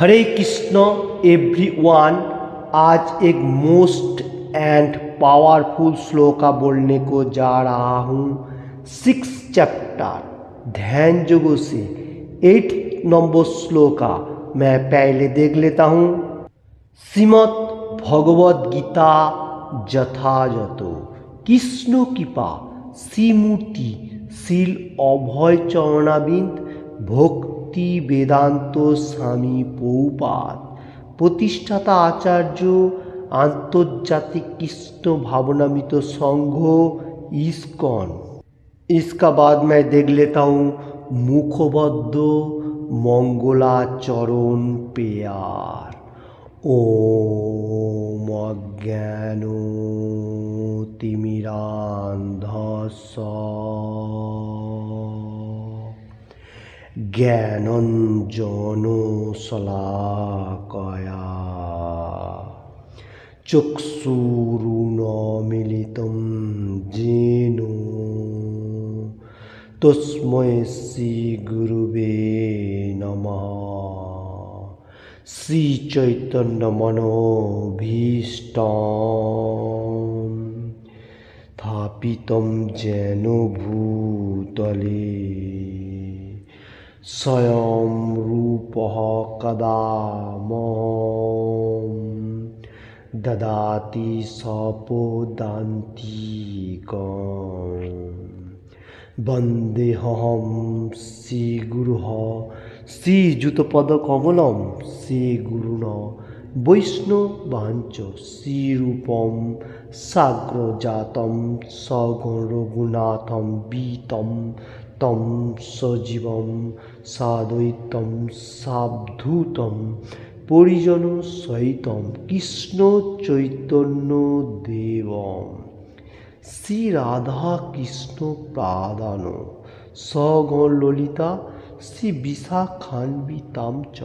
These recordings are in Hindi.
हरे कृष्ण एवरीवन। आज एक मोस्ट एंड पावरफुल श्लोका बोलने को जा रहा हूँ। 6 चैप्टर ध्यान जोगों से 8 नंबर श्लोका मैं पहले देख लेता हूँ। श्रीमद् भगवद गीता যথাযথ কৃষ্ণ কৃপা শ্রীমূর্তি শ্রীল অভয় চরণাবিন্দ ভক্তি বেদান্ত স্বামী প্রভুপাদ প্রতিষ্ঠাতা आचार्य आंतर्जातिक कृष्ण भावनामृत संघ इस्कॉन। इसका बाद मैं देख लेता हूँ मुखबद्ध मंगलाचरण पेयार। ओम अज्ञानतिमिरान्धस्य ज्ञानाञ्जनशलाकया चक्षुरुन्मीलितं येन तस्मै श्रीगुरुवे नमः। श्री चैतन्य मनोभीष्टं स्थापितं येन भूतले स्वयं रूपः कदा मह्यं ददाति स्वपदान्तिकम्। वन्देऽहं श्रीगुरुः श्रीयुतपदकमलं श्रीगुरुन् वैष्णवांश्च श्रीरूपं साग्रजातं सगुणरघुनाथं वीतं तं सजीवं साद्वैतं सावधूतं परिजनसहितं कृष्ण चैतन्यदेवं श्री राधा कृष्ण प्रादान सगण ललिता श्री विशाखान्वितां च।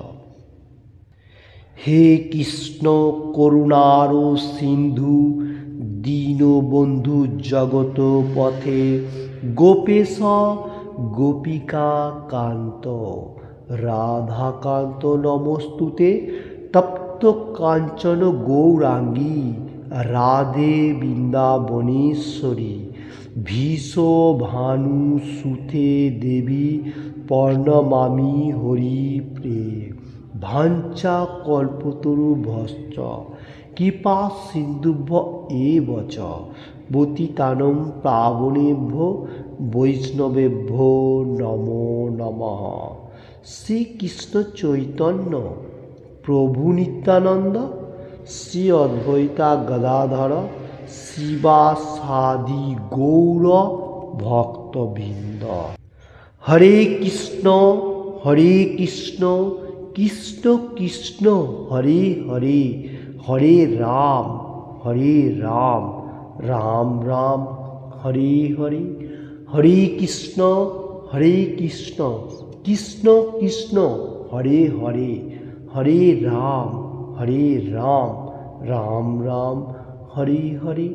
हे कृष्ण करुणार सिंधु दीनबंधु जगत पथे गोपेश गोपिका कांत राधाकांत नमस्तुते तप्त कांचन गौरांगी राधे वृंदावनेश्वरी भीषो भानुसुते देवी प्रणमामि हरिप्रिये। भांचा कल्पतरुभ्यश्च कृपा सिन्धुभ्य एव च पतितानं पावनेभ्यो वैष्णवेभ्यो नमो नमः। श्री कृष्ण चैतन्य प्रभु नित्यानंद श्री अद्वैता गदाधर शिवासादि गौर भक्तवृंद। हरे कृष्ण कृष्ण कृष्ण हरे हरे हरे राम राम राम हरे हरे। हरे कृष्ण कृष्ण कृष्ण हरे हरे हरे राम राम राम हरे हरे।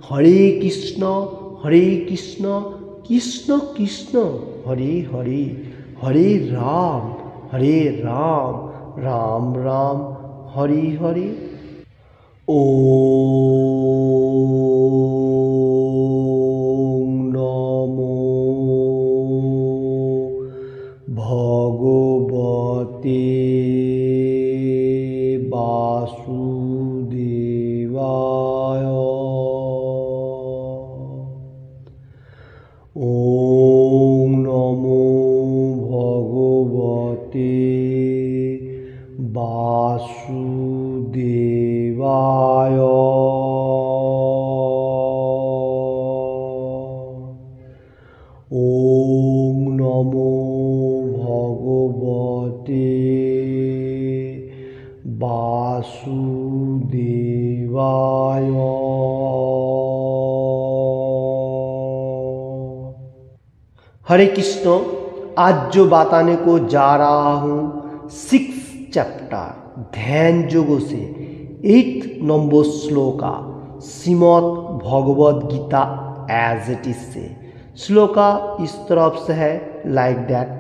हरे कृष्ण कृष्ण कृष्ण हरे हरे हरे राम राम राम हरे हरे। ओम नमो भगवते वासुदेवाय। ओम नमो भगवते वासुदेवाय। ओम नमो भगवते वासुदेवाय। हरे कृष्ण। आज जो बताने को जा रहा हूँ 6 चैप्टर ध्यान जोगों से 8 number shloka Shrimad Bhagavad Gita as it is से। श्लोका इस तरफ से है लाइक दैट।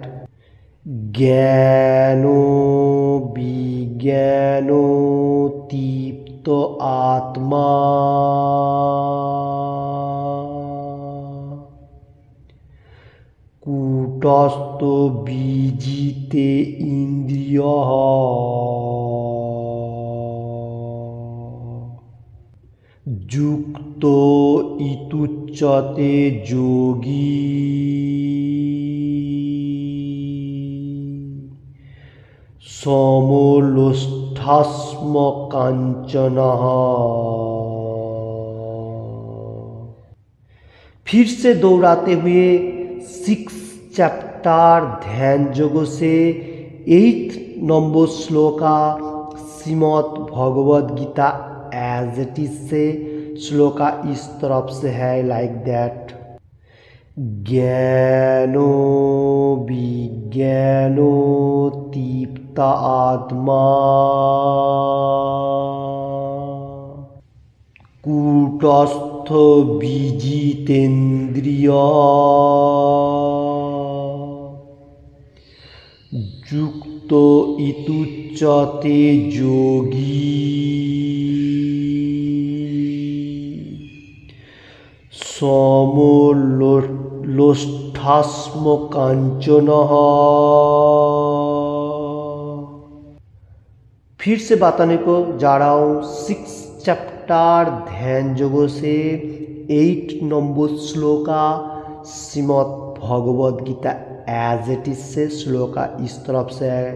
ज्ञानो विज्ञानो विज्ञानोतीप्त आत्मा कूटस्थ बीजिते इंद्रियः युक्तो इत्युच्यते योगी समलोष्ठास्मकाञ्चनः। फिर से दोहराते हुए 6 चैप्टर ध्यान योगों से 8 number shloka Shrimad Bhagavad Gita as it is से श्लोका इस तरफ से है लाइक दैट। ज्ञानो विज्ञानोतीप्त आत्मा कूटस्थ बीजितेन्द्रिय युक्तो इत्युच्यते योगी समलोष्ठास्मकाञ्चनः। फिर से बताने को जा रहा हूँ 6 चैप्टर ध्यान योगों से 8 number shloka Shrimad Bhagavad Gita as it is से श्लोका इस तरफ से है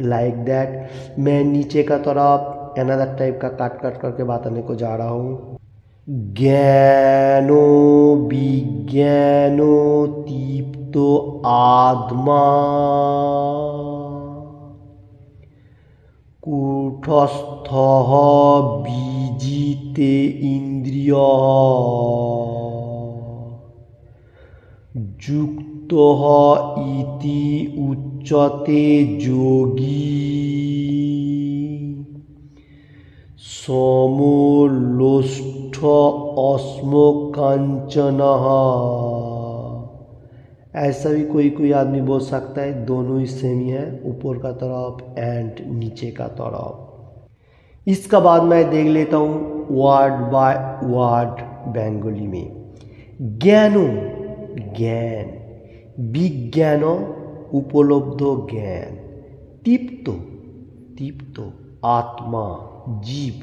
लाइक दैट। मैं नीचे का तरफ अनदर टाइप का काट करके बताने को जा रहा हूँ। ज्ञानो विज्ञानोतीप्तो आत्मा कूटस्थः बीजिते इंद्रियः युक्तः इति उच्यते योगी समलोष्ठ अस्मकाञ्चनः। ऐसा भी कोई आदमी बोल सकता है, दोनों ही सेम ही है, ऊपर का तरफ एंड नीचे का तरफ। इसका बाद मैं देख लेता हूँ वर्ड बाय वर्ड बंगाली में। ज्ञानो ज्ञान, विज्ञान उपलब्ध ज्ञान, तीप्त आत्मा जीव,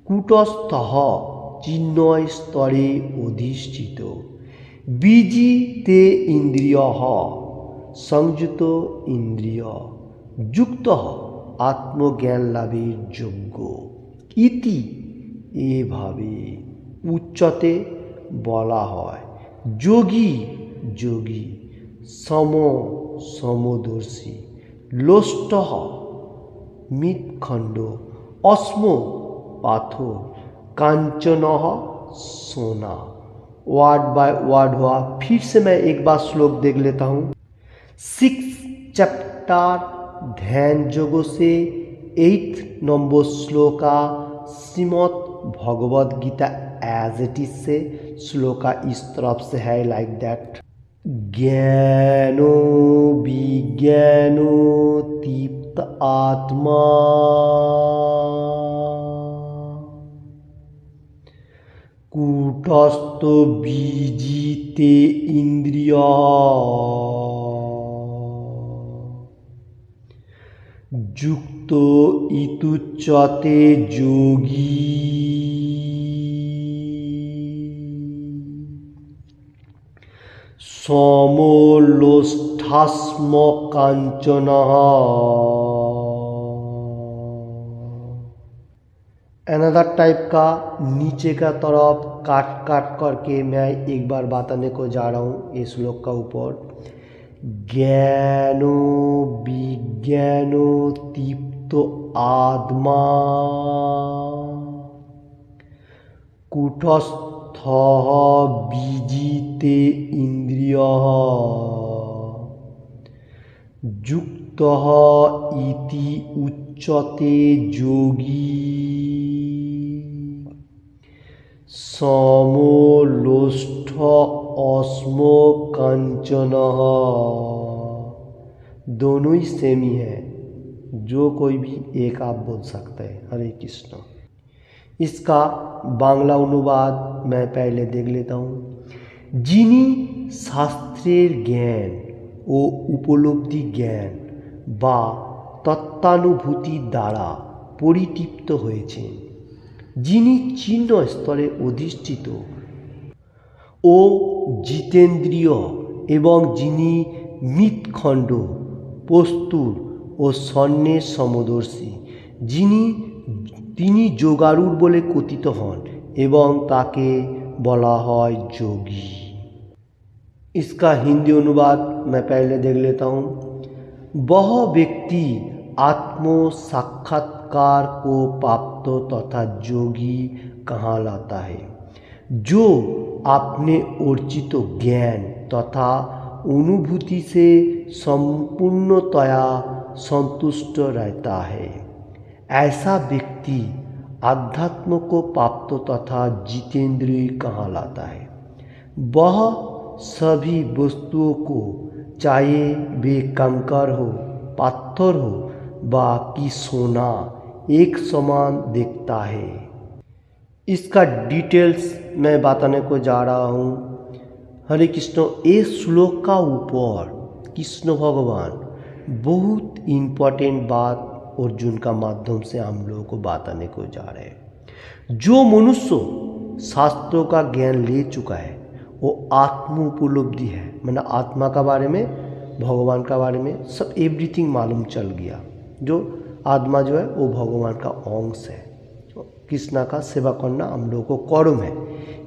कूटस्थः चिन्मय स्तरे अधिष्ठित, बीजिते इंद्रियः संयुक्त इंद्रिय, युक्तः आत्मज्ञान लाभेर योग्य, इति एभावे उच्यते बला हय योगी समदर्शी, लोष्टः मितखंड, अस्मो पाथर, कांचनः सोना। वर्ड बाय वर्ड हुआ। फिर से मैं एक बार श्लोक देख लेता हूँ। 6 चैप्टर ध्यान योगों से 8 number shloka Shrimad Bhagavad Gita as it is से श्लोका इस तरफ से है लाइक दैट। ज्ञानो विज्ञानोतीप्त आत्मा कूटस्थ बीजिते इंद्रियः युक्तो इत्युच्यते योगी समलोष्ठास्मकाञ्चनः। अनदर टाइप का नीचे का तरफ काट करके मैं एक बार बताने को जा रहा हूँ इस श्लोक का ऊपर। ज्ञानो विज्ञानोतीप्त आत्मा कूटस्थः बीजिते इंद्रियः युक्तः इति उच्यते योगी समलोष्ठ अस्मकाञ्चनः। दोनों ही सेम ही है, जो कोई भी एक आप बोल सकते हैं। हरे कृष्ण। इसका बांग्ला अनुवाद मैं पहले देख लेता हूँ। जिनी शास्त्रेर ज्ञान ও উপলব্ধি জ্ঞান বা তত্ত্বানুভূতির দ্বারা পরিতৃপ্ত হয়েছেন, যিনি চিহ্ন স্তরে অধিষ্ঠিত ও জিতেন্দ্রিয় এবং যিনি মৃৎখণ্ড, প্রস্তুর ও স্বর্ণের সমদর্শী, তিনি যোগারূঢ় বলে কথিত হন এবং তাকে বলা হয় যোगी। इसका हिंदी अनुवाद मैं पहले देख लेता हूँ। वह व्यक्ति आत्म साक्षात्कार को प्राप्त तथा योगी कहलाता है जो अपने अर्जित ज्ञान तथा अनुभूति से संपूर्णतया संतुष्ट रहता है। ऐसा व्यक्ति अध्यात्म को प्राप्त तथा जितेंद्रिय कहलाता है। वह सभी वस्तुओं को, चाहे वे कंकर हो, पत्थर हो व कि सोना, एक समान देखता है। इसका डिटेल्स मैं बताने को जा रहा हूँ। हरे कृष्ण। इस श्लोक का ऊपर कृष्ण भगवान बहुत इम्पोर्टेंट बात अर्जुन का माध्यम से हम लोगों को बताने को जा रहे हैं। जो मनुष्य शास्त्रों का ज्ञान ले चुका है वो आत्म उपलब्धि है, मतलब आत्मा का बारे में, भगवान का बारे में सब एवरीथिंग मालूम चल गया। जो आत्मा जो है वो भगवान का अंश है, कृष्णा का सेवा करना हम लोगों को कर्म है।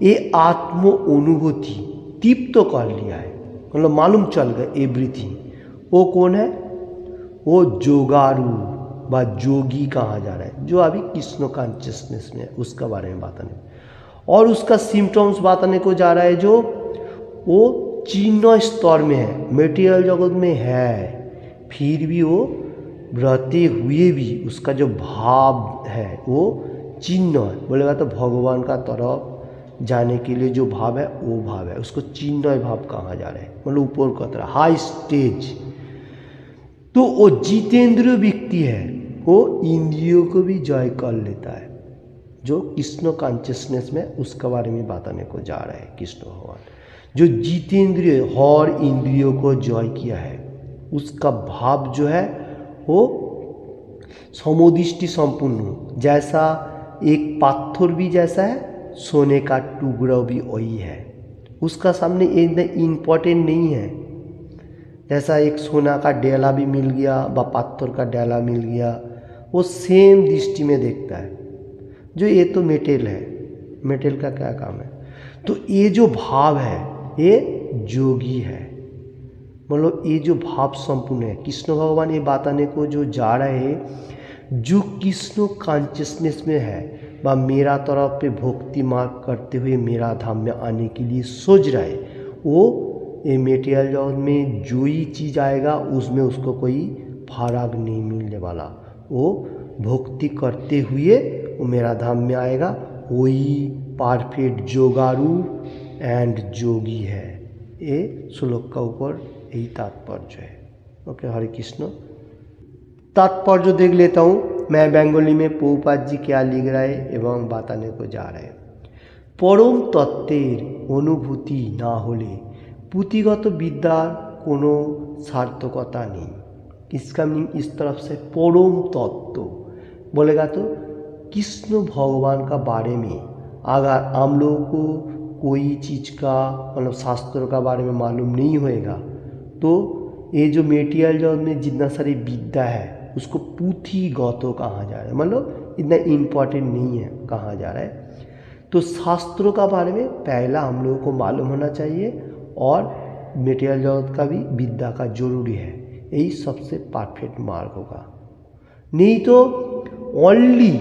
ये आत्म अनुभूति तृप्त कर लिया है, मतलब मालूम चल गया एवरीथिंग। वो कौन है? वो जोगारू व जोगी कहा जा रहा है, जो अभी कृष्ण कॉन्शियसनेस में है, उसका बारे में बताने और उसका सिम्टम्स बताने को जा रहा है। जो वो चिन्ह स्तर में है, मेटेरियल जगत में है, फिर भी वो रहते हुए भी उसका जो भाव है वो चिन्ह है। बोलेगा तो भगवान का तरफ जाने के लिए जो भाव है वो भाव है, उसको चिन्ह भाव कहा जा रहा है, मतलब ऊपर का तरह हाई स्टेज। तो वो जितेंद्रिय व्यक्ति है, वो इंद्रियों को भी जय कर लेता है, जो कृष्ण कॉन्शियसनेस में, उसके बारे में बताने को जा रहा है कृष्ण भगवान। जो जितेंद्रिय हर इंद्रियों को जय किया है, उसका भाव जो है वो समोदिष्टि संपूर्ण, जैसा एक पत्थर भी जैसा है, सोने का टुकड़ा भी वही है, उसका सामने इतना इम्पोर्टेंट नहीं है। जैसा एक सोना का डेला भी मिल गया व पत्थर का डेला मिल गया, वो सेम दृष्टि में देखता है। जो ये तो मेटेल है, मेटेल का क्या काम है। तो ये जो भाव है ये जोगी है, मतलब ये जो भाव संपूर्ण है। कृष्ण भगवान ये बताने को जो जा रहे हैं, जो कृष्ण कॉन्शियसनेस में है व मेरा तरफ पे भक्ति मार्ग करते हुए मेरा धाम में आने के लिए सोच रहा है, वो ये मेटेरियल जगत में जो ही चीज़ आएगा उसमें उसको कोई फर्क नहीं मिलने वाला। वो भक्ति करते हुए वो मेरा धाम में आएगा, वही परफेक्ट जोगारू एंड जोगी है। ये श्लोक का ऊपर यही तात्पर्य है। ओके, हरे कृष्ण। तात्पर्य देख लेता हूँ मैं बंगाली में। प्रभुपाद जी क्या लिख रहा है एवं बताने को जा रहे हैं। परम तत्त्वेर अनुभूति ना होले पुঁথিগত विद्यार कोनो सार्थकता नहीं। इसका मीनिंग इस तरफ से, परम तत्व बोलेगा तो कृष्ण भगवान का बारे में अगर हम लोगों को कोई चीज़ का, मतलब शास्त्रों का बारे में मालूम नहीं होएगा, तो ये जो मेटेरियल जगत में जितना सारी विद्या है उसको पुँথিগত कहा जा रहा है, मतलब इतना इम्पोर्टेंट नहीं है कहा जा रहा है। तो शास्त्रों का बारे में पहला हम लोगों को मालूम होना चाहिए और मेटेरियल जगत का भी विद्या का जरूरी है। यही सबसे परफेक्ट मार्ग होगा। नहीं तो ओनली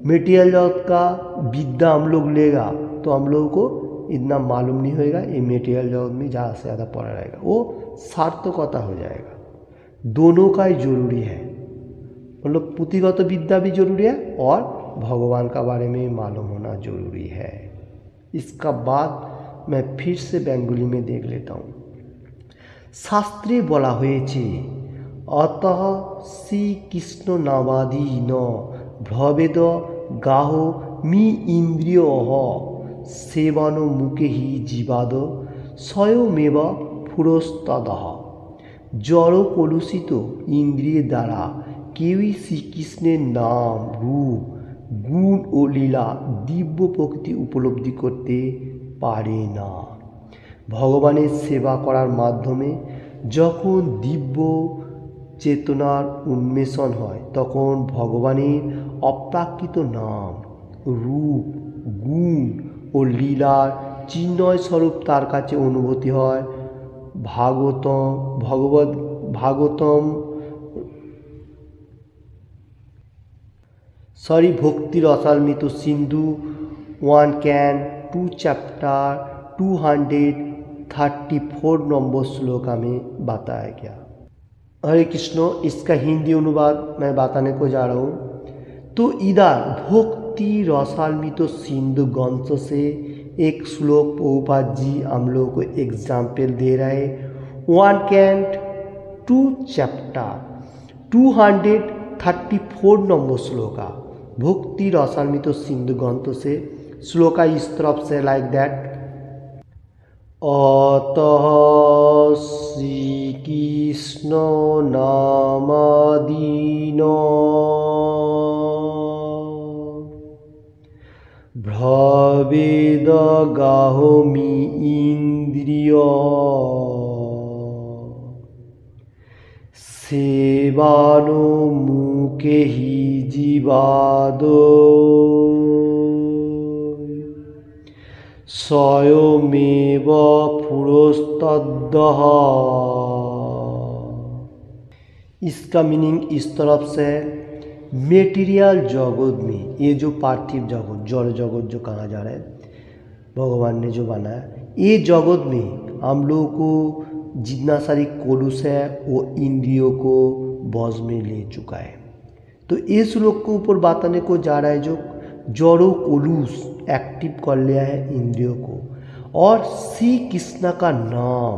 मेटेरियल जगत का विद्या हम लोग लेगा तो हम लोगों को इतना मालूम नहीं होएगा, ये मेटेरियल जगत में ज़्यादा से ज़्यादा पड़ा रहेगा, वो सार्थकता हो जाएगा। दोनों का ही जरूरी है, मतलब पुँথিগত विद्या भी जरूरी है और भगवान का बारे में मालूम होना जरूरी है। इसका बाद मैं फिर से बेंगली में देख लेता हूँ। शास्त्रे बला হয়েছে अतः श्री कृष्ण नामादि न भवेद गाहो मी इंद्रिय सेवन मुखे ही जीवाद स्वयमेव पुरस्तदः। जड़ कलुषित इंद्रिय द्वारा केउई श्रीकृष्णेर नाम रूप गुण और लीला दिव्य प्रकृति उपलब्धि करते पारे ना। भगवानेर सेवा करार माध्यमे जखन दिव्य चेतनार उन्मेषण हय तखन भगवानेर अप्राकृत नाम रूप गुण और लीलार चिन्मय स्वरूप तार काछे अनुभूति हय। भक्ति Rasamrita Sindhu 1 can 2 chapter 234 number श्लोक में बताया गया। हरे कृष्ण, इसका हिंदी अनुवाद मैं बताने को जा रहा हूँ। तो इधर भक्ति रसामृत सिंधु ग्रंथ से एक श्लोक प्रभुपाद जी हम लोगों को एग्जाम्पल दे रहे। 1 कैन 2 चैप्टर 234 नंबर श्लोका भक्ति रसामृत सिंधु ग्रंथ से श्लोका इस तरफ से लाइक दैट। अतः श्री कृष्ण नामादीन भवेद गाहोमि इंद्रिय सेवानो मुखे ही जीवादो स्वयमेव पुरस्तदः। इसका मीनिंग इस तरफ से, मेटीरियल जगत में ये जो पार्थिव जगत जड़ जगत जो कहा जा रहा है भगवान ने जो बनाया, ये जगत में हम लोगों को जितना सारी कोलुस है वो इंद्रियों को बस में ले चुका है। तो इस श्लोक के ऊपर बताने को जा रहा है जो जड़ो कोलुस एक्टिव कर लिया है इंद्रियों को, और श्री कृष्ण का नाम,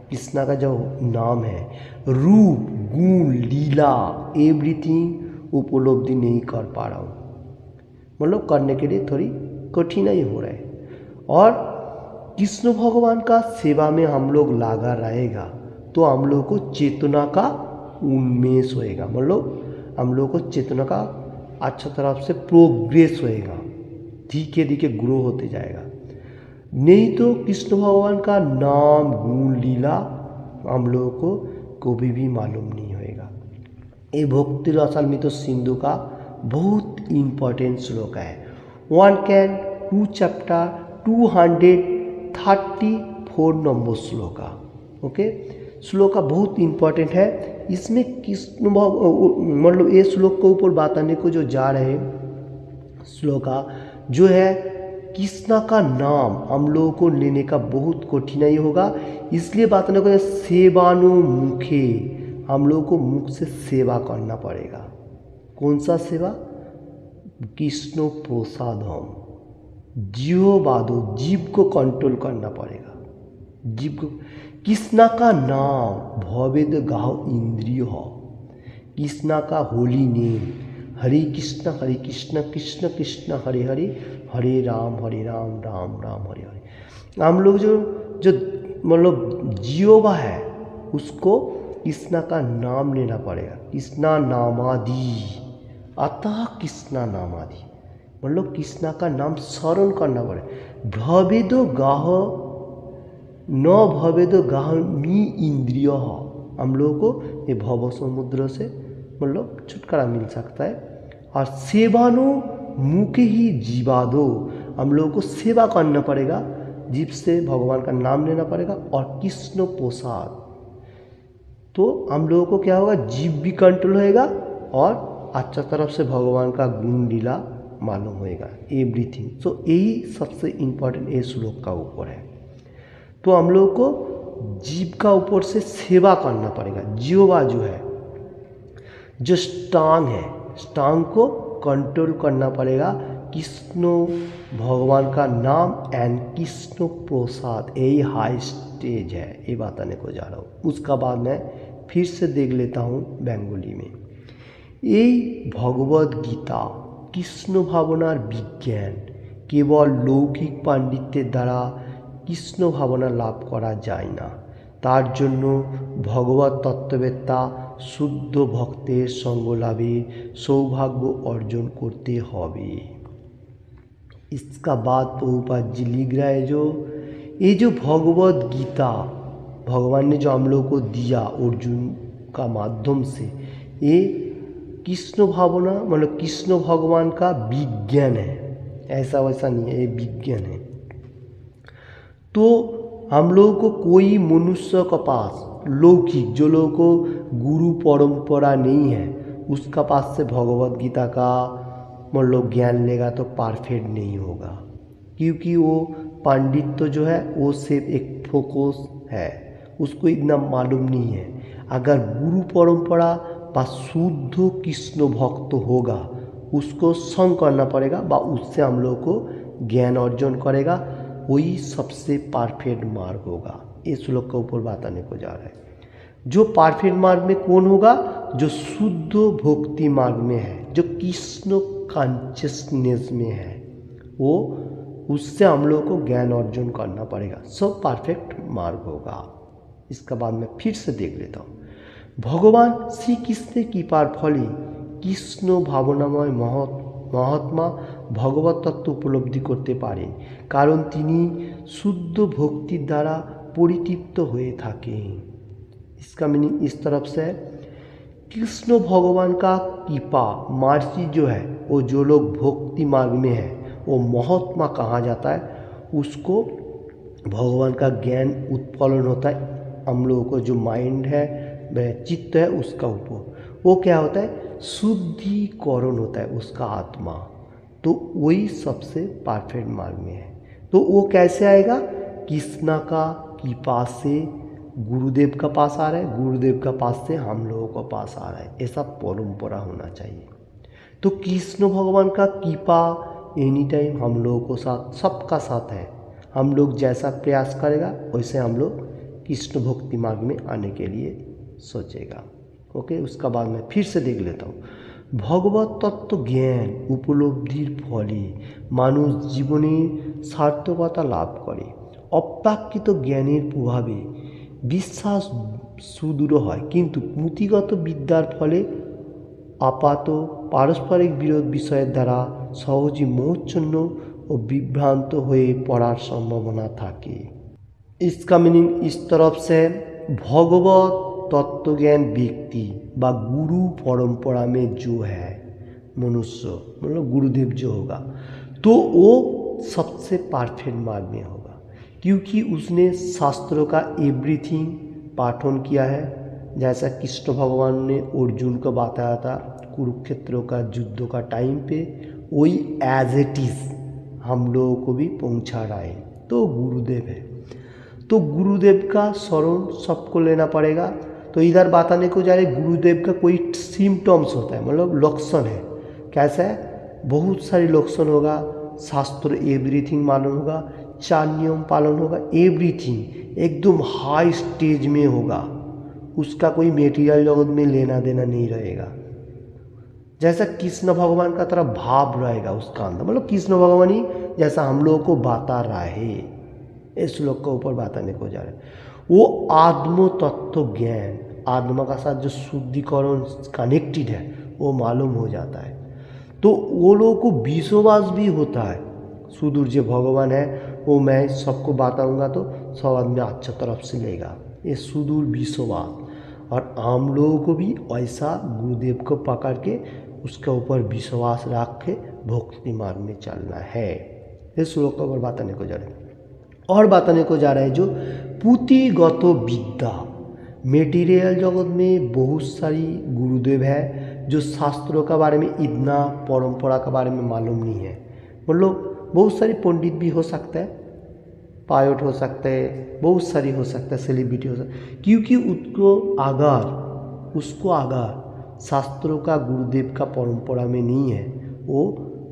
कृष्ण का जो नाम है रूप गुण लीला एवरीथिंग उपलब्धि नहीं कर पा रहा हूँ, मतलब करने के लिए थोड़ी कठिनाई हो रहा है। और कृष्ण भगवान का सेवा में हम लोग लगा रहेगा तो हम लोग को चेतना का उन्मेष होएगा, मतलब हम लोग को चेतना का अच्छा तरफ से प्रोग्रेस होएगा, धीरे धीरे ग्रो होते जाएगा। नहीं तो कृष्ण भगवान का नाम गुण लीला हम लोगों को कभी भी मालूम नहीं होएगा। ये भक्ति रसामृत सिंधु का बहुत इम्पोर्टेंट श्लोक है। 1 can 2 chapter 234 number shloka. Okay, shloka बहुत इम्पोर्टेंट है। इसमें कृष्ण मतलब ये श्लोक के ऊपर बात आने को जो जा रहे हैं श्लोका जो है कृष्णा का नाम हम लोगों को लेने का बहुत कठिनाई होगा, इसलिए बात आने को सेवानु मुखे, हम लोगों को मुख से सेवा करना पड़ेगा। कौन सा सेवा? कृष्ण प्रसादम, जीववादो, जीव को कंट्रोल करना पड़ेगा। जीव को कृष्णा का नाम भवेद गाहो इंद्रिय हो, कृष्णा का होली नेम हरे कृष्ण कृष्ण कृष्ण हरे हरे हरे राम राम राम हरे हरे। हम लोग जो मतलब जीवा है उसको कृष्णा का नाम लेना पड़ेगा। कृष्णा नामादि, अतः कृष्णा नामादि मतलब कृष्णा का नाम स्मरण करना पड़ेगा। भवेदो गाह न भवेदो गाह मी इंद्रिय, हम लोगों को ये भव समुद्र से मतलब छुटकारा मिल सकता है। और सेवानो मुखे ही जीवादो, हम लोगों को सेवा करना पड़ेगा, जीव से भगवान का नाम लेना पड़ेगा। और कृष्ण प्रसाद, तो हम लोगों को क्या होगा, जीव भी कंट्रोल होएगा और अच्छा तरफ से भगवान का गुण लीला मालूम होएगा एवरीथिंग। सो यही सबसे इम्पोर्टेंट ये श्लोक का ऊपर है। तो हम लोगों को जीव का ऊपर से सेवा करना पड़ेगा। जीवा जो है, जो स्टांग है, स्टांग को कंट्रोल करना पड़ेगा। कृष्ण भगवान का नाम एंड कृष्ण प्रसाद, यही हाई स्टेज है, ये बताने को जा रहा हूँ। उसका बाद में फिर से देख लेता हूँ बेंगली में। এই ভগবদ গীতা কৃষ্ণ ভাবনার বিজ্ঞান, কেবল লৌকিক পাণ্ডিত্যের দ্বারা কৃষ্ণ ভাবনা লাভ করা যায় না। তার জন্য ভগবত তত্ত্ববেত্তা শুদ্ধ ভক্তের সঙ্গ লাভের সৌভাগ্য অর্জন করতে হবে। इसका बाद प्रभुपाद जी लिख रहा है ये जो भगवद गीता भगवान ने जो हम लोग को दिया अर्जुन का माध्यम से, ये कृष्ण भावना मतलब कृष्ण भगवान का विज्ञान है, ऐसा वैसा नहीं है, ये विज्ञान है। तो हम लोगों को कोई मनुष्य के पास लौकिक जो लोगों को गुरु परंपरा नहीं है उसका पास से भगवद गीता का मतलब ज्ञान लेगा तो परफेक्ट नहीं होगा, क्योंकि वो पांडित्य जो है वो सिर्फ एक फोकस है, उसको इतना मालूम नहीं है। अगर गुरु परंपरा व शुद्ध कृष्ण भक्त होगा उसको संग करना पड़ेगा व उससे हम लोग को ज्ञान अर्जन करेगा, वही सबसे परफेक्ट मार्ग होगा। ये श्लोक के ऊपर बात आने को जा रहा है। जो परफेक्ट मार्ग में कौन होगा? जो शुद्ध भक्ति मार्ग में है, जो कृष्ण कॉन्शियसनेस में है, वो उससे हम लोग को ज्ञान अर्जन करना पड़ेगा, सब परफेक्ट मार्ग होगा। इसका बाद में फिर से देख लेता हूँ। भगवान श्री कृष्ण कृपार फले कृष्ण भावनामय महात्मा भगवत तत्व उपलब्धि करते पारेन, कारण तिनी शुद्ध भक्तिर द्वारा परितृप्त हुए थाकेन। इसका मीनिंग इस तरफ से है, कृष्ण भगवान का कृपा मर्सी जो है वो जो लोग भक्ति मार्ग में है वो महात्मा कहा जाता है, उसको भगवान का ज्ञान उत्फलन होता है। हम लोगों को जो माइंड है चित्त है उसका ऊपर वो क्या होता है? शुद्धिकरण होता है उसका आत्मा, तो वही सबसे परफेक्ट मार्ग में है। तो वो कैसे आएगा? कृष्णा का कृपा से गुरुदेव का पास आ रहा है, गुरुदेव का पास से हम लोगों का पास आ रहा है, ऐसा परंपरा होना चाहिए। तो कृष्ण भगवान का कृपा एनी टाइम हम लोगों को साथ सबका साथ है। हम लोग जैसा प्रयास करेगा वैसे हम लोग कृष्ण भक्ति मार्ग में आने के लिए सोचेगा। ओके, उसका बाद में फिर से देख लेता हूँ। भगवत तत्व ज्ञान उपलब्धिर फले मानुष जीवने सार्थकता लाभ करे। अप्राकृत ज्ञानेर प्रभावे বিশ্বাস সুদূর হয়, কিন্তু পুঁথিগত বিদ্যার ফলে আপাত পারস্পরিক বিরোধ বিষয়ের দ্বারা সহজেই মোহচ্ছন্ন ও বিভ্রান্ত হয়ে পড়ার সম্ভাবনা থাকে। इसका मीनिंग इस तरफ से भगवत तत्वज्ञान व्यक्ति व गुरु परंपरा में जो है मनुष्य मतलब गुरुदेव जो होगा तो वो सबसे परफेक्ट मार्ग में होगा, क्योंकि उसने शास्त्रों का एवरीथिंग पाठन किया है। जैसा कृष्ण भगवान ने अर्जुन को बताया था कुरुक्षेत्र का युद्ध का टाइम पे, वही एज इट इज़ हम लोगों को भी पहुंचा रहा है, तो गुरुदेव है। तो गुरुदेव का शरण सबको लेना पड़ेगा। तो इधर बताने को जा रहे गुरुदेव का कोई सिम्टम्स होता है, मतलब लक्षण है। कैसा है? बहुत सारे लक्षण होगा, शास्त्र एवरीथिंग मालूम होगा, 4 नियम पालन होगा, एवरीथिंग एकदम हाई स्टेज में होगा, उसका कोई मेटीरियल जगत में लेना देना नहीं रहेगा। जैसा कृष्ण भगवान का तरह भाव रहेगा उसका अंदर, मतलब कृष्ण भगवान ही जैसा हम लोगों को बता रहा है, इस श्लोक के ऊपर बताने को जा रहा है। वो आत्म तत्व ज्ञान आत्मा का साथ जो शुद्धिकरण कनेक्टेड है वो मालूम हो जाता है, तो वो लोगों को विश्वास भी होता है सुदूर जो भगवान है वो मैं सबको बताऊंगा तो सब आदमी अच्छा तरफ से लेगा, ये सुदूर विश्वास। और हम लोगों को भी ऐसा गुरुदेव को पकड़ के उसके ऊपर विश्वास रख के भक्ति मार्ग में चलना है। इस श्लोक के ऊपर बताने को जा रहा है और बताने को जा रहा है जो पुंथिगत विद्या। मेटीरियल जगत में बहुत सारी गुरुदेव है जो शास्त्रों के बारे में इतना परंपरा के बारे में मालूम नहीं है, मतलब बहुत सारी पंडित भी हो सकता है, पायलट हो सकते हैं, बहुत सारी हो सकता है, सेलिब्रिटी हो सकता है, क्योंकि उसको अगर शास्त्रों का गुरुदेव का परंपरा में नहीं है वो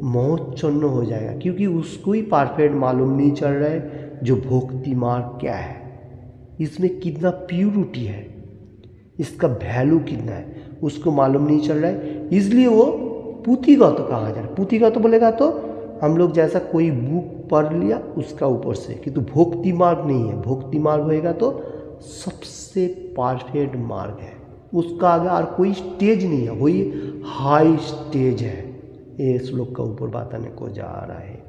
मोहच्छन्न हो जाएगा, क्योंकि उसको ही परफेक्ट मालूम नहीं चल रहा है जो भक्ति मार्ग क्या है, इसमें कितना प्यूरिटी है, इसका वैल्यू कितना है उसको मालूम नहीं चल रहा है, इसलिए वो पुंथिगत कहा जा रहा है। पुंथिगत बोलेगा तो हम लोग जैसा कोई बुक पढ़ लिया उसका ऊपर से, किंतु भक्ति मार्ग नहीं है। भक्ति मार्ग होएगा तो सबसे परफेक्ट मार्ग है, उसका आगे और कोई स्टेज नहीं है, वही हाई स्टेज है। ये श्लोक का ऊपर बताने को जा रहा है।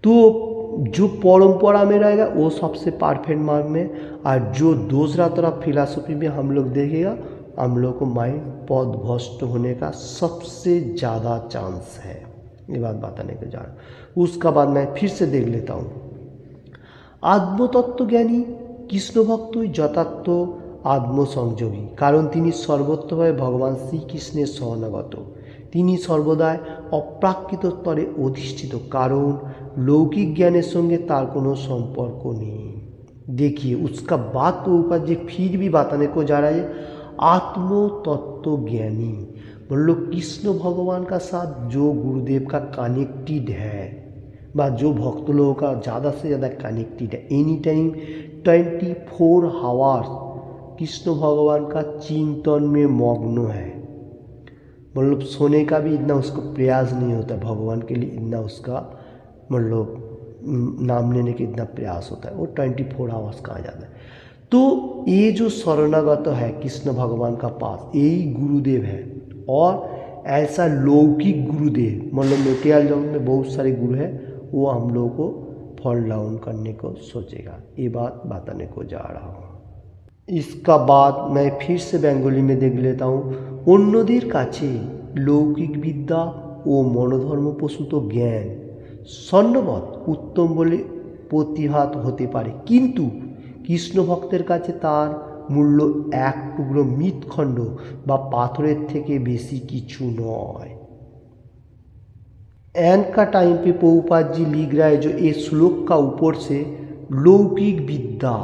तो जो परंपरा में रहेगा वो सबसे परफेक्ट मार्ग में, और जो दूसरा तरफ फिलॉसफी में हम लोग देखेगा हम लोग को माइंड पदभ्रष्ट होने का सबसे ज़्यादा चांस है। ये बात बताने को जा रहा हूँ। उसका बाद मैं फिर से देख लेता हूँ। आत्मतत्व ज्ञानी কৃষ্ণ ভক্তই যথার্থ আত্মসংযোগী, কারণ তিনি সর্বত্রভাবে ভগবান শ্রীকৃষ্ণের শরণাগত। তিনি সর্বদাই অপ্রাকৃত স্তরে অধিষ্ঠিত, কারণ लौकिक ज्ञान संगे तार कोनो संपर्क नहीं। देखिए उसका बात के ऊपर जो फिर भी बताने को जा रहा है, आत्म तत्व ज्ञानी मतलब कृष्ण भगवान का साथ जो गुरुदेव का कनेक्टेड है, बा जो भक्त लोगों का ज़्यादा से ज़्यादा कनेक्टेड है, एनी टाइम 24 आवर्स कृष्ण भगवान का चिंतन में मग्न है। मतलब सोने का भी इतना उसको प्रयास नहीं होता, भगवान के लिए इतना उसका मतलब नाम लेने के इतना प्रयास होता है, वो 24 आवर्स कहा जाता है। तो ये जो शरणागत है कृष्ण भगवान का पास, यही गुरुदेव है। और ऐसा लौकिक गुरुदेव मतलब मेटेरियल जगत में बहुत सारे गुरु है, वो हम लोगों को फॉल डाउन करने को सोचेगा। ये बात बताने को जा रहा हूँ। इसका बाद मैं फिर से बंगाली में देख लेता हूँ। অন্যদের কাছে লৌকিক বিদ্যা ও মনোধর্মপ্রসূত জ্ঞান স্বর্ণবৎ উত্তম বলে প্রতিভাত হতে পারে, কিন্তু কৃষ্ণ ভক্তের কাছে তার মূল্য এক টুকরো মৃৎখণ্ড বা পাথরের থেকে বেশি কিছু নয়। एंड का टाइम पे प्रभुपाद जी लिख रहा है जो ये श्लोक का ऊपर से लौकिक विद्या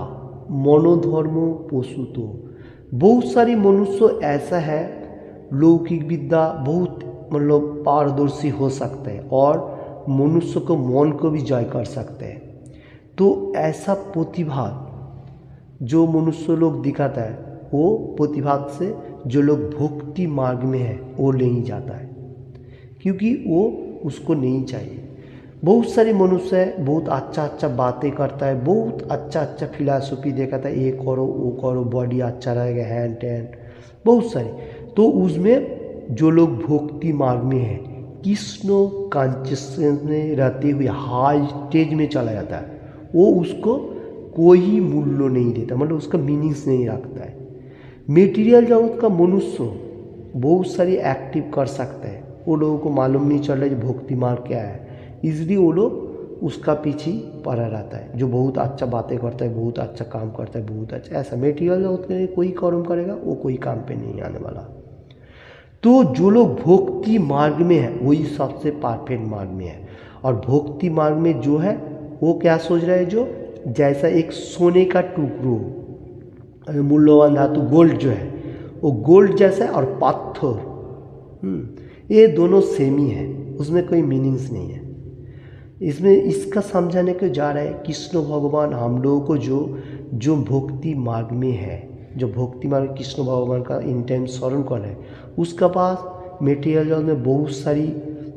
मनोधर्म प्रसूत। बहुत सारी मनुष्य ऐसा है लौकिक विद्या बहुत मतलब पारदर्शी हो सकता है और मनुष्य को मन को भी जय कर सकते हैं। तो ऐसा प्रतिभा जो मनुष्य लोग दिखाता है, वो प्रतिभा से जो लोग भक्ति मार्ग में है वो ले ही जाता है, क्योंकि वो उसको नहीं चाहिए। बहुत सारे मनुष्य है बहुत अच्छा अच्छा बातें करता है, बहुत अच्छा अच्छा फिलॉसफी दिखाता है, ये करो वो करो, बॉडी अच्छा रहेगा, हैंड हैंड बहुत सारे। तो उसमें जो लोग भक्ति मार्ग में है कृष्ण कॉन्शियसनेस में रहते हुए हाई स्टेज में चला जाता है, वो उसको कोई मूल्य नहीं देता, मतलब उसका मीनिंग्स नहीं रखता है। मेटीरियल जगत का मनुष्य बहुत सारी एक्टिव कर सकता है, वो लोगों को मालूम नहीं चल रहा है भक्ति मार्ग क्या है, इसलिए वो लोग उसका पीछे पड़ा रहता है। जो बहुत अच्छा बातें करता है, बहुत अच्छा काम करता है, बहुत अच्छा, ऐसा मेटीरियल जगत के लिए कोई कर्म करेगा वो कोई काम पे नहीं आने वाला। तो जो लोग भक्ति मार्ग में है वही सबसे परफेक्ट मार्ग में है। और भक्ति मार्ग में जो है वो क्या सोच रहा है, जो जैसा एक सोने का टुकड़ो मूल्यवान धातु गोल्ड जो है वो गोल्ड जैसा है, और पत्थर ये दोनों सेम ही है, उसमें कोई मीनिंग्स नहीं है। इसमें इसका समझाने को जा रहा है कृष्ण भगवान हम लोगों को जो भक्ति मार्ग में है, जो भक्ति मार्ग कृष्ण भगवान का इन टाइम स्मरण कर रहे हैं, उसका पास मेटेरियल जगत में बहुत सारी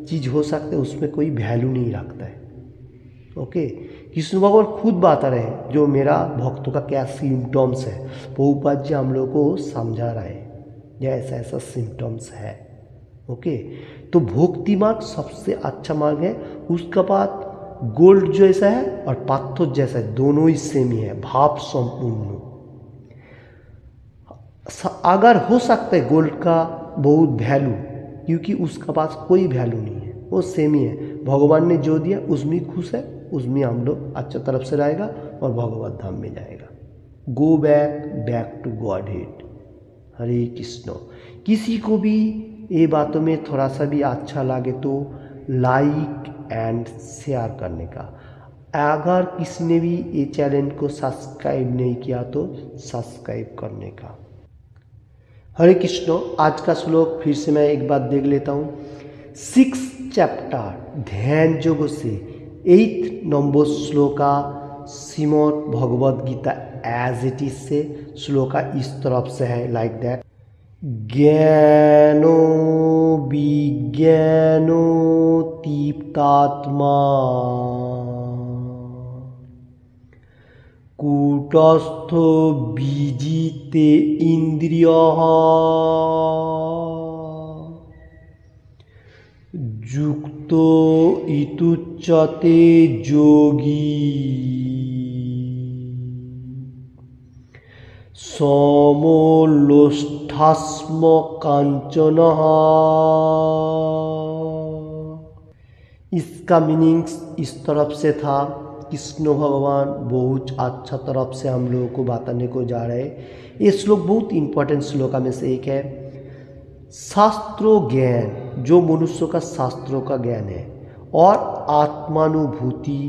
चीज़ हो सकते हैं, उसमें कोई वैल्यू नहीं रखता है। ओके, कृष्ण भगवान खुद बता रहे हैं जो मेरा भक्तों का क्या सिम्टम्स है, प्रभुपाद जी हम लोग को समझा रहे हैं या ऐसा ऐसा सिम्टम्स है। ओके, तो भक्ति मार्ग सबसे अच्छा मार्ग है। उसका बाद गोल्ड जैसा है और पत्थर जैसा है, दोनों ही सेम ही है, भाव संपूर्ण। अगर हो सकता है गोल्ड का बहुत वैल्यू, क्योंकि उसका पास कोई वैल्यू नहीं है, वो सेम ही है। भगवान ने जो दिया उसमें खुश है, उसमें हम लोग अच्छा तरफ से रहेगा और भगवत धाम में जाएगा। Go back to Godhead. Hare Krishna. किसी को भी ये बातों में थोड़ा सा भी अच्छा लगे तो लाइक एंड शेयर करने का। अगर किसी ने भी ये चैनल को सब्सक्राइब नहीं किया तो सब्सक्राइब करने का। हरे कृष्ण। आज का श्लोक फिर से मैं एक बार देख लेता हूँ। 6 चैप्टर ध्यान योग से 8 number shloka Shrimad Bhagavad Gita as it is से श्लोका इस तरफ से है, लाइक दैट। ज्ञानो विज्ञानो तीप्तात्मा कूटस्थ विजिते इंद्रियः युक्तो इतुच्यते योगी समलोष्ठास्म कांचनः। इसका मीनिंग्स इस तरफ से था। कृष्ण भगवान बहुत अच्छा तरफ से हम लोगों को बताने को जा रहे हैं। ये श्लोक बहुत इंपॉर्टेंट श्लोका में से एक है। शास्त्रों ज्ञान, जो मनुष्य का शास्त्रों का ज्ञान है और आत्मानुभूति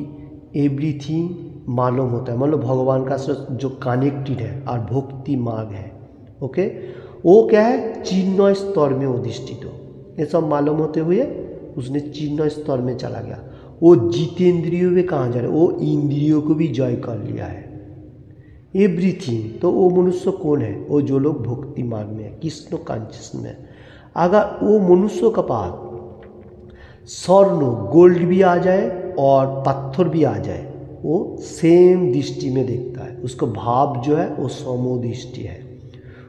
एवरीथिंग मालूम होता है, मतलब भगवान का जो कनेक्टेड है और भक्ति मार्ग है, ओके, वो क्या है, चिन्ह स्तर में अधिष्ठित हो। ये सब मालूम होते हुए उसने चिन्ह स्तर में चला गया। वो जितेंद्रियों में कहाँ जा रहा है, वो इंद्रियों को भी जय कर लिया है, एवरीथिंग। तो वो मनुष्य कौन है, वो जो लोग भक्ति मार्ग में है, कृष्ण कॉन्शियस में। अगर वो मनुष्य का पास स्वर्ण गोल्ड भी आ जाए और पत्थर भी आ जाए, वो सेम दृष्टि में देखता है। उसका भाव जो है वो समोदृष्टि है।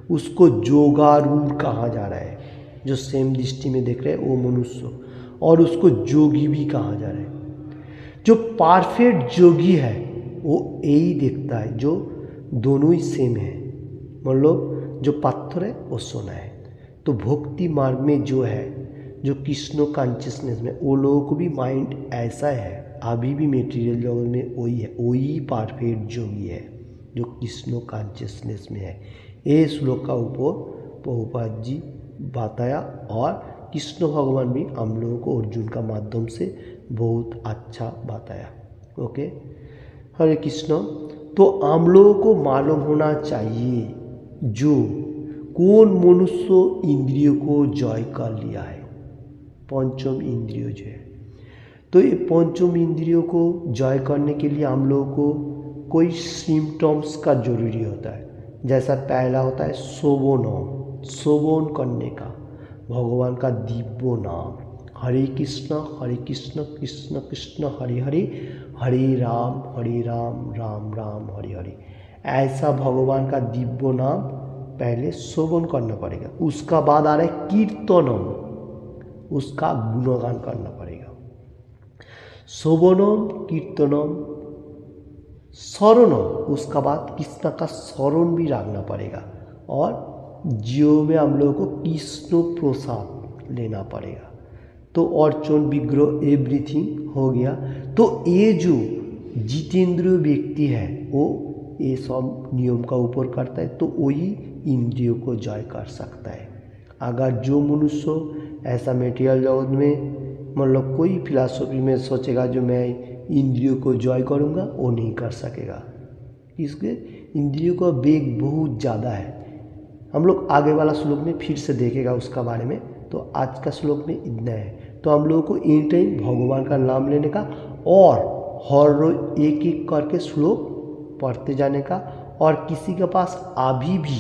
उसको जोगारूढ़ कहा जा रहा है, जो सेम दृष्टि में देख रहे हैं वो मनुष्य, और उसको जोगी भी कहा जा रहा है। जो परफेक्ट जोगी है वो यही देखता है, जो दोनों ही सेम है, मतलब जो पत्थर है वो सोना है। तो भक्ति मार्ग में जो है, जो कृष्ण कॉन्शियसनेस में, वो लोगों को भी माइंड ऐसा है, अभी भी मेटीरियल जगत में वही है, वही परफेक्ट जोगी है जो कृष्ण कॉन्शियसनेस में है। ये श्लोक का ऊपर प्रभुपाद जी बताया, और कृष्ण भगवान भी हम लोगों को अर्जुन का माध्यम से बहुत अच्छा बताया। ओके, हरे कृष्ण। तो हम लोगों को मालूम होना चाहिए जो कौन मनुष्य इंद्रियों को जय कर लिया है, पंचम इंद्रियों जो है। तो ये पंचम इंद्रियों को जय करने के लिए हम लोगों को कोई सिम्टम्स का जरूरी होता है। जैसा पहला होता है शोभन, शोभन करने का भगवान का दिव्य नाम, हरे कृष्ण कृष्ण कृष्ण हरे हरे, हरे राम राम राम हरे हरे। ऐसा भगवान का दिव्य नाम पहले शोभन करना पड़ेगा। उसका बाद आ रहा है कीर्तनम, उसका गुणगान करना पड़ेगा। शोभनम कीर्तनम शरणम, उसका बाद कृष्ण का शरण भी रखना पड़ेगा, और जीव में हम लोगों को कृष्ण प्रसाद लेना पड़ेगा। तो अर्चन विग्रह एवरीथिंग हो गया। तो ये जो जितेंद्रिय व्यक्ति है वो ये सब नियम का ऊपर करता है, तो वही इंद्रियों को जय कर सकता है। अगर जो मनुष्य ऐसा मेटेरियल जगत में, मतलब कोई फिलॉसफी में सोचेगा जो मैं इंद्रियों को जय करूँगा, वो नहीं कर सकेगा। इसके इंद्रियों का वेग बहुत ज़्यादा है। हम लोग आगे वाला श्लोक में फिर से देखेगा उसका बारे में। तो आज का श्लोक में इतना है। तो हम लोगों को एनी टाइम भगवान का नाम लेने का, और हर रोज एक एक करके श्लोक पढ़ते जाने का। और किसी के पास अभी भी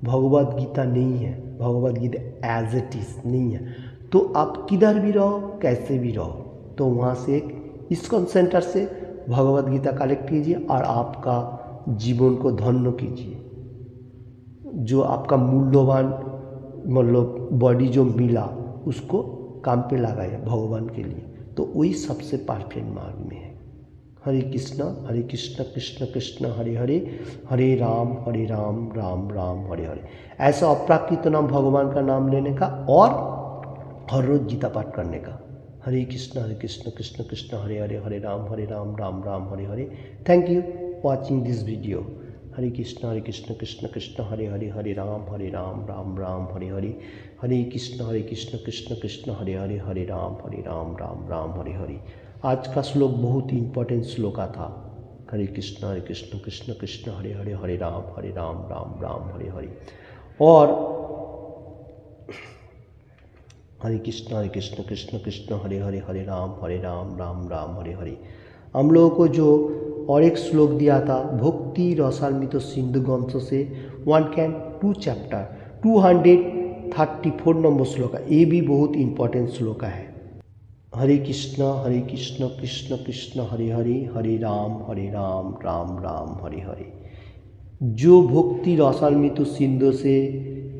भगवद गीता नहीं है, Bhagavad Gita as it is नहीं है, तो आप किधर भी रहो, कैसे भी रहो, तो वहाँ से एक इस्कॉन सेंटर से भगवद गीता कलेक्ट कीजिए और आपका जीवन को धन्य कीजिए। जो आपका मूल्यवान मतलब बॉडी जो मिला, उसको काम पे लगाए भगवान के लिए, तो वही सबसे परफेक्ट मार्ग में है। हरे कृष्ण कृष्ण कृष्ण हरे हरे, हरे राम राम राम हरे हरे। ऐसा अपराकृत नाम भगवान का नाम लेने का, और हर रोज गीता पाठ करने का। Hare Krishna Krishna Krishna Hare Hare, Hare Ram Ram Ram Hare Hare. Thank you watching this video. Hare Krishna Krishna Krishna Hare Hare, Hare Ram Ram Ram Hare Hare. Hare Krishna Krishna Krishna Hare Hare, Hare Ram Ram Ram Hare Hare. आज का श्लोक बहुत इंपॉर्टेंट श्लोका था। हरे कृष्ण कृष्ण कृष्ण हरे हरे, हरे राम राम हरे हरे। और हरे कृष्ण कृष्ण कृष्ण हरे हरे, हरे राम राम राम हरे हरे। हम लोगों को जो और एक श्लोक दिया था भक्ति रसान्वित सिंधु ग्रंथ से 1 कैन 2 चैप्टर 234 नंबर श्लोक है। ये भी बहुत इंपॉर्टेंट श्लोक है। हरे कृष्ण कृष्ण कृष्ण हरे हरे, हरे राम राम राम हरे हरे। जो भक्ति रसान्वित सिंधु से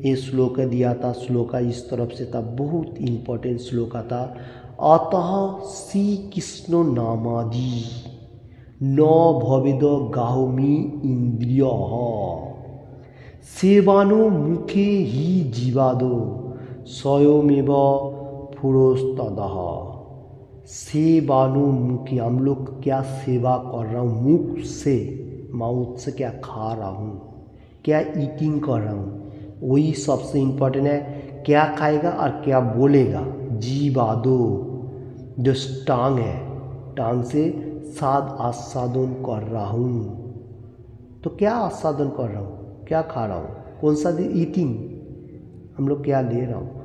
ये श्लोक दिया था, श्लोक इस तरफ से था, बहुत इंपॉर्टेंट श्लोक था। अतः श्री कृष्ण नामादि न भवेद गाहुमी इंद्रिय सेवानो मुखे ही जीवादो स्वयमेव पुरस्तदः। सेवानो मुखे, हम लोग क्या सेवा कर रहा हूँ, मुख से, माउथ से क्या खा रहा हूँ, क्या ईटिंग कर रहा हूँ, वही सबसे इम्पोर्टेंट है। क्या खाएगा और क्या बोलेगा। जीवादो जो टांग है, टांग से साध आस्वादन कर रहा हूँ। तो क्या आस्वादन कर रहा हूँ, क्या खा रहा हूँ, कौन सा ईटिंग, हम लोग क्या ले रहा हूँ।